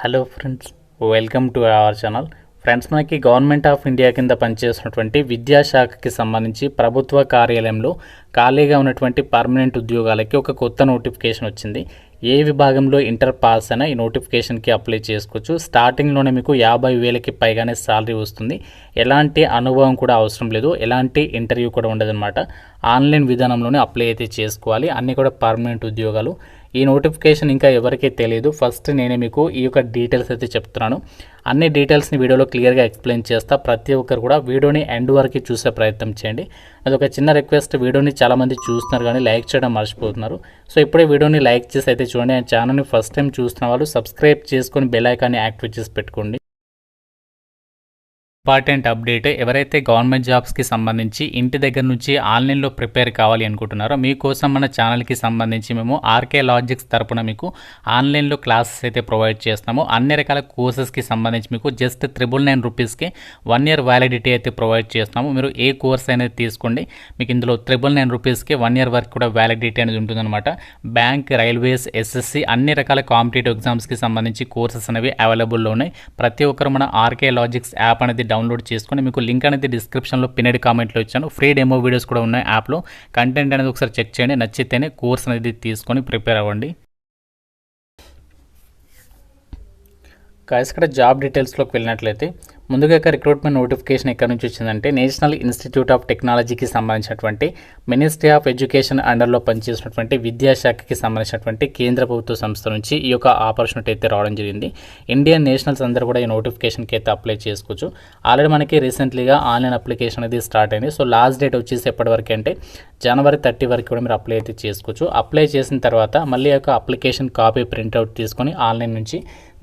Hello friends, welcome to our channel. Friends, మనకి government of India కింద పనిచేస్తున్నటువంటి విద్యాశాఖకి సంబంధించి ప్రభుత్వ కార్యాలయంలో ఖాళీగా ఉన్నటువంటి పర్మనెంట్ ఉద్యోగాలకి ఒక కొత్త నోటిఫికేషన్ వచ్చింది. ఏ విభాగంలో ఇంటర్ పాస్ అయినా ఈ నోటిఫికేషన్కి అప్లై చేసుకోవచ్చు. స్టార్టింగ్లోనే మీకు 50,000కి పైగానే శాలరీ వస్తుంది. ఎలాంటి అనుభవం కూడా అవసరం లేదు, ఎలాంటి ఇంటర్వ్యూ కూడా ఉండదన్నమాట. ఆన్లైన్ విధానంలోనే అప్లై అయితే చేసుకోవాలి. అన్నీ కూడా పర్మనెంట్ ఉద్యోగాలు. ఈ నోటిఫికేషన్ ఇంకా ఎవరికీ తెలియదు. ఫస్ట్ నేనే మీకు ఈ యొక్క డీటెయిల్స్ అయితే చెప్తున్నాను. అన్ని డీటెయిల్స్ని వీడియోలో క్లియర్గా ఎక్స్ప్లెయిన్ చేస్తా. ప్రతి ఒక్కరు కూడా వీడియోని ఎండ్ వరకు చూసే ప్రయత్నం చేయండి. అదొక చిన్న రిక్వెస్ట్. వీడియోని చాలామంది చూస్తున్నారు కానీ లైక్ చేయడం మర్చిపోతున్నారు. సో ఇప్పుడే వీడియోని లైక్ చేసి అయితే చూడండి. ఆ ఛానల్ని ఫస్ట్ టైం చూస్తున్న వాళ్ళు సబ్స్క్రైబ్ చేసుకొని బెల్ ఐకాన్ని యాక్టివేట్ చేసి పెట్టుకోండి. ఇంపార్టెంట్ అప్డేట్, ఎవరైతే గవర్నమెంట్ జాబ్స్కి సంబంధించి ఇంటి దగ్గర నుంచి ఆన్లైన్లో ప్రిపేర్ కావాలి అనుకుంటున్నారో మీకోసం మన ఛానల్కి సంబంధించి మేము ఆర్కే లాజిక్స్ తరపున మీకు ఆన్లైన్లో క్లాసెస్ అయితే ప్రొవైడ్ చేస్తాము. అన్ని రకాల కోర్సెస్కి సంబంధించి మీకు జస్ట్ 999 రూపీస్కి 1 year వ్యాలిడిటీ అయితే ప్రొవైడ్ చేస్తాము. మీరు ఏ కోర్స్ అనేది తీసుకోండి, మీకు ఇందులో 999 రూపీస్కి 1 year వరకు కూడా వ్యాలిడిటీ అనేది ఉంటుందన్నమాట. బ్యాంక్, రైల్వేస్, ఎస్ఎస్సి అన్ని రకాల కాంపిటేటివ్ ఎగ్జామ్స్కి సంబంధించి కోర్సెస్ అనేవి అవైలబుల్లో ఉన్నాయి. ప్రతి ఒక్కరు మన ఆర్కే లాజిక్స్ యాప్ అనేది డౌన్లోడ్ చేసుకొని, మీకు లింక్ అనేది డిస్క్రిప్షన్లో పిన్నెడ్ కామెంట్లో ఇచ్చాను. ఫ్రీ డెమో వీడియోస్ కూడా ఉన్నాయి యాప్లో. కంటెంట్ అనేది ఒకసారి చెక్ చేయండి, నచ్చితేనే కోర్స్ అనేది తీసుకొని ప్రిపేర్ అవ్వండి. ఇక్కడ జాబ్ డీటెయిల్స్లోకి వెళ్ళినట్లయితే ముందుగా రిక్రూట్మెంట్ నోటిఫికేషన్ ఎక్కడి నుంచి వచ్చిందంటే నేషనల్ ఇన్స్టిట్యూట్ ఆఫ్ టెక్నాలజీకి సంబంధించినటువంటి మినిస్ట్రీ ఆఫ్ ఎడ్యుకేషన్ అండర్లో పనిచేసినటువంటి విద్యాశాఖకి సంబంధించినటువంటి కేంద్ర ప్రభుత్వ సంస్థ నుంచి ఈ యొక్క ఆపర్చునిటీ అయితే రావడం జరిగింది. ఇండియన్ నేషనల్స్ అందరూ కూడా ఈ నోటిఫికేషన్కి అయితే అప్లై చేసుకోవచ్చు. ఆల్రెడీ మనకి రీసెంట్లీగా ఆన్లైన్ అప్లికేషన్ అనేది స్టార్ట్ అయింది. సో లాస్ట్ డేట్ వచ్చేసి ఎప్పటివరకు అంటే January 30 వరకు కూడా మీరు అప్లై అయితే చేసుకోవచ్చు. అప్లై చేసిన తర్వాత మళ్ళీ యొక్క అప్లికేషన్ కాపీ ప్రింట్అవుట్ తీసుకొని ఆన్లైన్ నుంచి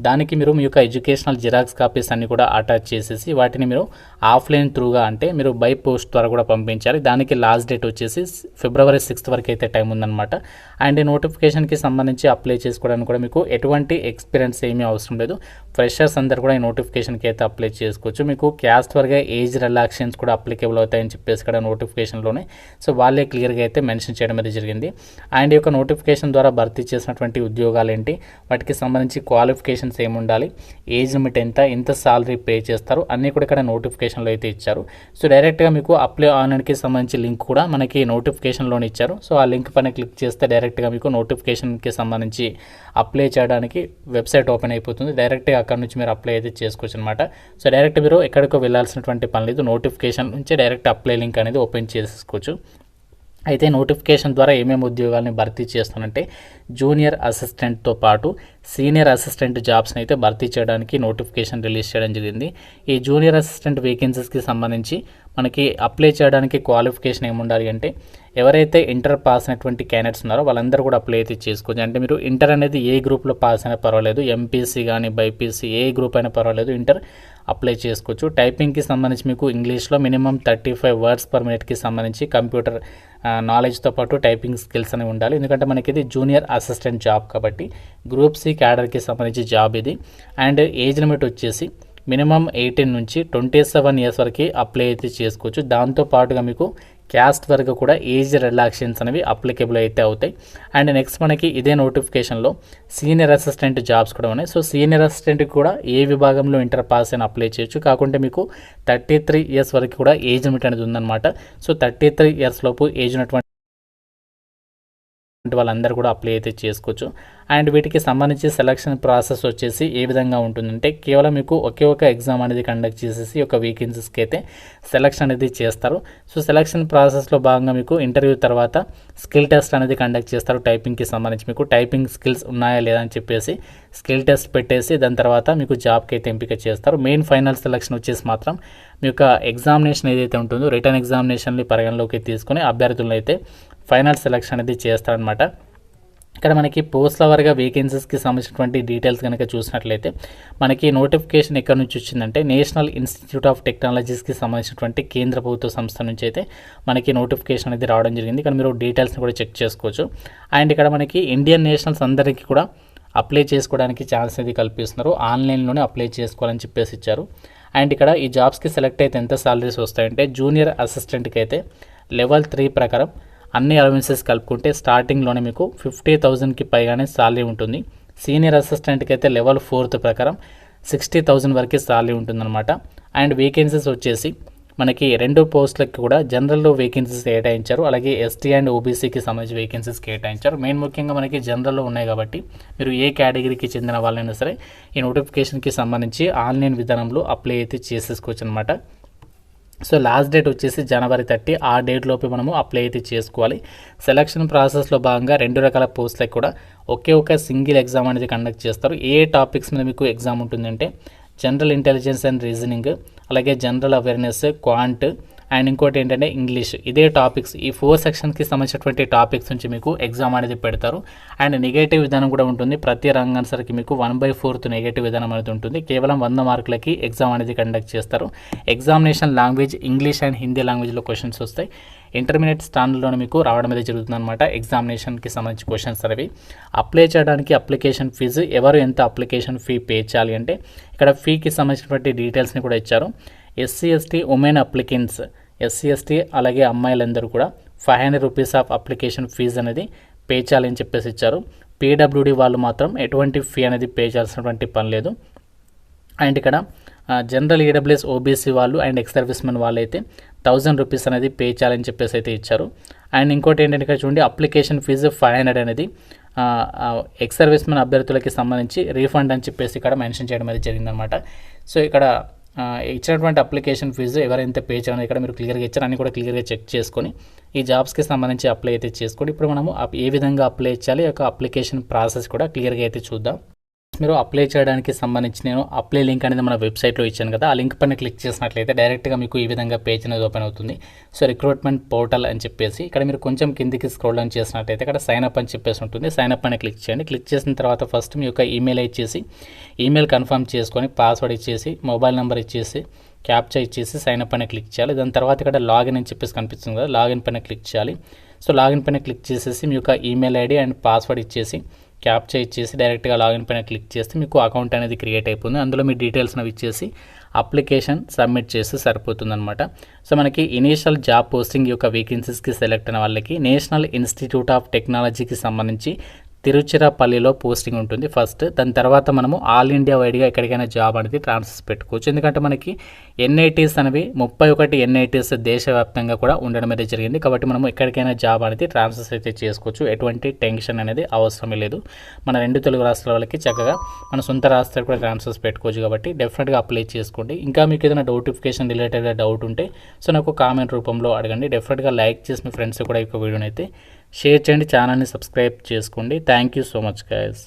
దానికి మీరు మీ యొక్క ఎడ్యుకేషనల్ జిరాక్స్ కాపీస్ అన్ని కూడా అటాచ్ చేసేసి వాటిని మీరు ఆఫ్లైన్ త్రూగా అంటే మీరు బై పోస్ట్ ద్వారా కూడా పంపించాలి. దానికి లాస్ట్ డేట్ వచ్చేసి February 6 వరకు అయితే టైం ఉందన్నమాట. అండ్ ఈ నోటిఫికేషన్కి సంబంధించి అప్లై చేసుకోవడానికి కూడా మీకు ఎటువంటి ఎక్స్పీరియన్స్ ఏమీ అవసరం లేదు. ఫ్రెషర్స్ అందరు కూడా ఈ నోటిఫికేషన్కి అయితే అప్లై చేసుకోవచ్చు. మీకు క్యాస్ట్ వర్గా ఏజ్ రిలాక్సేషన్స్ కూడా అప్లికేబుల్ అవుతాయని చెప్పేసి ఇక్కడ నోటిఫికేషన్లోనే సో వాళ్ళే క్లియర్గా అయితే మెన్షన్ చేయడం అయితే జరిగింది. అండ్ ఈ యొక్క నోటిఫికేషన్ ద్వారా భర్తీ చేసినటువంటి ఉద్యోగాలు ఏంటి, వాటికి సంబంధించి క్వాలిఫికేషన్స్ ఏముండాలి, ఏజ్ లిమిట్ ఎంత సాలరీ పే చేస్తారు అన్నీ కూడా ఇక్కడ నోటిఫికేషన్లో అయితే ఇచ్చారు. సో డైరెక్ట్గా మీకు అప్లై ఆన్లైన్కి సంబంధించి లింక్ కూడా మనకి నోటిఫికేషన్లోనే ఇచ్చారు. సో ఆ లింక్ పైన క్లిక్ చేస్తే డైరెక్ట్గా మీకు నోటిఫికేషన్కి సంబంధించి అప్లై చేయడానికి వెబ్సైట్ ఓపెన్ అయిపోతుంది. డైరెక్ట్గా అక్కడ నుంచి మీరు అప్లై అయితే చేసుకోవచ్చు అనమాట. సో డైరెక్ట్ మీరు ఎక్కడికో వెళ్ళాల్సినటువంటి పని లేదు, నోటిఫికేషన్ నుంచి డైరెక్ట్ అప్లై లింక్ అనేది ఓపెన్ చేసుకోవచ్చు. అయితే నోటిఫికేషన్ ద్వారా ఏమేమి ఉద్యోగాలని భర్తీ చేస్తానంటే జూనియర్ అసిస్టెంట్తో పాటు సీనియర్ అసిస్టెంట్ జాబ్స్ని అయితే భర్తీ చేయడానికి నోటిఫికేషన్ రిలీజ్ చేయడం జరిగింది. ఈ జూనియర్ అసిస్టెంట్ వేకెన్సీస్కి సంబంధించి మనకి అప్లై చేయడానికి క్వాలిఫికేషన్ ఏముండాలి అంటే ఎవరైతే ఇంటర్ పాస్ అయినటువంటి క్యాండిడేట్స్ ఉన్నారో వాళ్ళందరూ కూడా అప్లై అయితే చేసుకోవచ్చు. అంటే మీరు ఇంటర్ అనేది ఏ గ్రూప్లో పాస్ అయినా పర్వాలేదు, ఎంపీసీ కానీ బైపీసీ ఏ గ్రూప్ అయినా పర్వాలేదు, ఇంటర్ అప్లై చేసుకోవచ్చు. టైపింగ్కి సంబంధించి మీకు ఇంగ్లీష్లో మినిమం 35 words per minute సంబంధించి కంప్యూటర్ నాలెడ్జ్తో పాటు టైపింగ్ స్కిల్స్ అనేవి ఉండాలి. ఎందుకంటే మనకి ఇది జూనియర్ అసిస్టెంట్ జాబ్ కాబట్టి గ్రూప్ సి క్యాడర్కి సంబంధించి జాబ్ ఇది. అండ్ ఏజ్ లిమిట్ వచ్చేసి మినిమం 18 నుంచి 27 years వరకు అప్లై అయితే చేసుకోవచ్చు. దాంతోపాటుగా మీకు క్యాస్ట్ వరకు కూడా ఏజ్ రిలాక్సేషన్స్ అనేవి అప్లికేబుల్ అయితే అవుతాయి. అండ్ నెక్స్ట్ మనకి ఇదే నోటిఫికేషన్లో సీనియర్ అసిస్టెంట్ జాబ్స్ కూడా ఉన్నాయి. సో సీనియర్ అసిస్టెంట్కి కూడా ఏ విభాగంలో ఇంటర్ పాస్ అయినా అప్లై చేయొచ్చు. కాకుంటే మీకు 33 years వరకు కూడా ఏజ్ లిమిట్ అనేది ఉందన్నమాట. సో 33 years లోపు ఏజ్ ఉన్నటువంటి వాళ్ళందరూ కూడా అప్లై అయితే చేసుకోవచ్చు. అండ్ వీటికి సంబంధించి సెలక్షన్ ప్రాసెస్ వచ్చేసి ఏ విధంగా ఉంటుందంటే కేవలం మీకు ఒకే ఒక ఎగ్జామ్ అనేది కండక్ట్ చేసేసి ఒక వేకెన్సీస్కి అయితే సెలక్షన్ అనేది చేస్తారు. సో సెలక్షన్ ప్రాసెస్లో భాగంగా మీకు ఇంటర్వ్యూ తర్వాత స్కిల్ టెస్ట్ అనేది కండక్ట్ చేస్తారు. టైపింగ్కి సంబంధించి మీకు టైపింగ్ స్కిల్స్ ఉన్నాయా లేదా అని చెప్పేసి స్కిల్ టెస్ట్ పెట్టేసి దాని తర్వాత మీకు జాబ్కి అయితే ఎంపిక చేస్తారు. మెయిన్ ఫైనల్ సెలక్షన్ వచ్చేసి మాత్రం మీ యొక్క ఎగ్జామినేషన్ ఏదైతే ఉంటుందో రిటర్న్ ఎగ్జామినేషన్ని పరిగణలోకి తీసుకొని అభ్యర్థులను అయితే ఫైనల్ సెలక్షన్ అనేది చేస్తారనమాట. ఇక్కడ మనకి పోస్ట్ల వారిగా వేకెన్సీస్కి సంబంధించినటువంటి డీటెయిల్స్ కనుక చూసినట్లయితే మనకి నోటిఫికేషన్ ఎక్కడి నుంచి వచ్చిందంటే నేషనల్ ఇన్స్టిట్యూట్ ఆఫ్ టెక్నాలజీస్కి సంబంధించినటువంటి కేంద్ర ప్రభుత్వ సంస్థ నుంచి అయితే మనకి నోటిఫికేషన్ అనేది రావడం జరిగింది. ఇక్కడ మీరు డీటెయిల్స్ని కూడా చెక్ చేసుకోవచ్చు. అండ్ ఇక్కడ మనకి ఇండియన్ నేషనల్స్ అందరికీ కూడా అప్లై చేసుకోవడానికి ఛాన్స్ అనేది కల్పిస్తున్నారు. ఆన్లైన్లోనే అప్లై చేసుకోవాలని చెప్పేసి ఇచ్చారు. అండ్ ఇక్కడ ఈ జాబ్స్కి సెలెక్ట్ అయితే ఎంత సాలరీస్ వస్తాయంటే జూనియర్ అసిస్టెంట్కి అయితే level 3 ప్రకారం అన్ని అలవెన్సెస్ కలుపుకుంటే స్టార్టింగ్లోనే మీకు 50,000కి పైగానే సాలరీ ఉంటుంది. సీనియర్ అసిస్టెంట్కి అయితే లెవెల్ 4 ప్రకారం 60,000 వరకు సాలరీ ఉంటుందన్నమాట. అండ్ వేకెన్సీస్ వచ్చేసి మనకి 2 పోస్టులకి కూడా జనరల్లో వేకెన్సీస్ కేటాయించారు, అలాగే ఎస్టీ అండ్ ఓబీసీకి సంబంధించి వేకెన్సీస్ కేటాయించారు. మెయిన్ ముఖ్యంగా మనకి జనరల్లో ఉన్నాయి కాబట్టి మీరు ఏ కేటగిరీకి చెందిన వాళ్ళైనా సరే ఈ నోటిఫికేషన్కి సంబంధించి ఆన్లైన్ విధానంలో అప్లై అయితే చేసేసుకోవచ్చు అనమాట. సో లాస్ట్ డేట్ వచ్చేసి జనవరి 30, ఆ డేట్ లోపు మనము అప్లై అయితే చేసుకోవాలి. సెలక్షన్ ప్రాసెస్లో భాగంగా 2 రకాల పోస్టులకు కూడా ఒక సింగిల్ ఎగ్జామ్ అనేది కండక్ట్ చేస్తారు. ఏ టాపిక్స్ మీద మీకు ఎగ్జామ్ ఉంటుందంటే జనరల్ ఇంటెలిజెన్స్ అండ్ రీజనింగ్, అలాగే జనరల్ అవేర్నెస్, క్వాంట్ అండ్ ఇంకోటి ఏంటంటే ఇంగ్లీష్. ఇదే టాపిక్స్, ఈ 4 సెక్షన్స్కి సంబంధించినటువంటి టాపిక్స్ నుంచి మీకు ఎగ్జామ్ అనేది పెడతారు. అండ్ నెగటివ్ విధానం కూడా ఉంటుంది. ప్రతి రంగానికి మీకు 1/4 నెగటివ్ విధానం అనేది ఉంటుంది. కేవలం 100 మార్కులకి ఎగ్జామ్ అనేది కండక్ట్ చేస్తారు. Examination language English and Hindi లాంగ్వేజ్లో క్వశ్చన్స్ వస్తాయి. ఇంటర్మీడియట్ స్టాండర్డ్లోనే మీకు రావడం అనేది జరుగుతుందన్నమాట ఎగ్జామినేషన్కి సంబంధించి క్వశ్చన్స్ అనేవి. అప్లై చేయడానికి అప్లికేషన్ ఫీజు, ఎవరు ఎంత అప్లికేషన్ ఫీ పే చేయాలి అంటే ఇక్కడ ఫీకి సంబంధించినటువంటి డీటెయిల్స్ని కూడా ఇచ్చారు. SC ST women applicants, SC ST అలాగే అమ్మాయిలందరూ కూడా 500 రూపీస్ ఆఫ్ అప్లికేషన్ ఫీజు అనేది పే చేయాలని చెప్పేసి ఇచ్చారు. పీడబ్ల్యూడీ వాళ్ళు మాత్రం ఎటువంటి ఫీ అనేది పే చేయాల్సినటువంటి పని లేదు. అండ్ ఇక్కడ జనరల్ ఈడబ్ల్యూఎస్ ఓబీసీ వాళ్ళు అండ్ ఎక్స్ సర్వీస్ మెన్ వాళ్ళు అయితే 1000 రూపీస్ అనేది పే చేయాలని చెప్పేసి అయితే ఇచ్చారు. అండ్ ఇంకోటి ఏంటంటే ఇక్కడ చూడండి, అప్లికేషన్ ఫీజు 500 అనేది ఎక్స్ సర్వీస్ మెన్ అభ్యర్థులకి సంబంధించి రీఫండ్ అని చెప్పేసి ఇక్కడ మెన్షన్ చేయడం అనేది జరిగిందనమాట. సో ఇక్కడ ఇచ్చినటువంటి అప్లికేషన్ ఫీజు ఎవరైతే పే చేయాలని ఇక్కడ మీరు క్లియర్గా ఇచ్చారు అన్ని కూడా క్లియర్గా చెక్ చేసుకొని ఈ జాబ్స్కి సంబంధించి అప్లై అయితే చేసుకోండి. ఇప్పుడు మనము ఏ విధంగా అప్లై చేయాలి, యొక్క అప్లికేషన్ ప్రాసెస్ కూడా క్లియర్గా అయితే చూద్దాం. మీరు అప్లై చేయడానికి సంబంధించి నేను అప్లై లింక్ అనేది మన వెబ్సైట్లో ఇచ్చాను కదా, ఆ లింక్ పైన క్లిక్ చేసినట్లయితే డైరెక్ట్గా మీకు ఈ విధంగా పేజ్ అనేది ఓపెన్ అవుతుంది. సో రిక్రూట్మెంట్ పోర్టల్ అని చెప్పేసి ఇక్కడ మీరు కొంచెం కిందికి స్క్రోల్ డౌన్ చేసినట్లయితే ఇక్కడ సైన్ అప్ అని చెప్పేసి ఉంటుంది. సైన్ అప్ పైన క్లిక్ చేయండి. క్లిక్ చేసిన తర్వాత ఫస్ట్ మీ యొక్క ఈమెయిల్ ఇచ్చేసి ఈమెయిల్ కన్ఫర్మ్ చేసుకొని పాస్వర్డ్ ఇచ్చేసి మొబైల్ నెంబర్ ఇచ్చేసి క్యాప్చా ఇచ్చేసి సైన్ అప్ పైన క్లిక్ చేయాలి. దాని తర్వాత ఇక్కడ లాగిన్ అని చెప్పేసి కనిపిస్తుంది కదా, లాగిన్ పైన క్లిక్ చేయాలి. సో లాగిన్ పైన క్లిక్ చేసేసి మీ యొక్క ఈమెయిల్ ఐడి అండ్ పాస్వర్డ్ ఇచ్చేసి క్యాప్చా ఇచ్చేసి డైరెక్ట్గా లాగిన్ పైన క్లిక్ చేస్తే మీకు అకౌంట్ అనేది క్రియేట్ అయిపోతుంది. అందులో మీ డీటెయిల్స్ అవి ఇచ్చేసి అప్లికేషన్ సబ్మిట్ చేస్తే సరిపోతుందన్నమాట. సో మనకి ఇనీషియల్ జాబ్ పోస్టింగ్ యొక్క వేకెన్సీస్కి సెలెక్ట్ అయిన వాళ్ళకి నేషనల్ ఇన్స్టిట్యూట్ ఆఫ్ టెక్నాలజీకి సంబంధించి తిరుచిరాపల్లిలో పోస్టింగ్ ఉంటుంది ఫస్ట్. దాని తర్వాత మనము ఆల్ ఇండియా వైడ్గా ఎక్కడికైనా జాబ్ అనేది ట్రాన్స్ఫర్స్ పెట్టుకోవచ్చు. ఎందుకంటే మనకి ఎన్ఐటీస్ అనేవి 31 ఎన్ఐటీస్ దేశవ్యాప్తంగా కూడా ఉండడం అయితే జరిగింది. కాబట్టి మనం ఎక్కడికైనా జాబ్ అనేది ట్రాన్స్ఫర్స్ అయితే చేసుకోవచ్చు. ఎటువంటి టెన్షన్ అనేది అవసరమే లేదు. మన 2 తెలుగు రాష్ట్రాల వాళ్ళకి చక్కగా మన సొంత రాష్ట్రాలు కూడా ట్రాన్స్ఫర్స్ పెట్టుకోవచ్చు. కాబట్టి డెఫినెట్గా అప్లై చేసుకోండి. ఇంకా మీకు ఏదైనా నోటిఫికేషన్ రిలేటెడ్గా డౌట్ ఉంటే సో నాకు కామెంట్ రూపంలో అడగండి. డెఫినెట్గా లైక్ చేసి మీ ఫ్రెండ్స్ కూడా ఈ వీడియోని అయితే షేర్ చేయండి. ఛానల్ని సబ్స్క్రైబ్ చేసుకోండి. Thank you so much guys.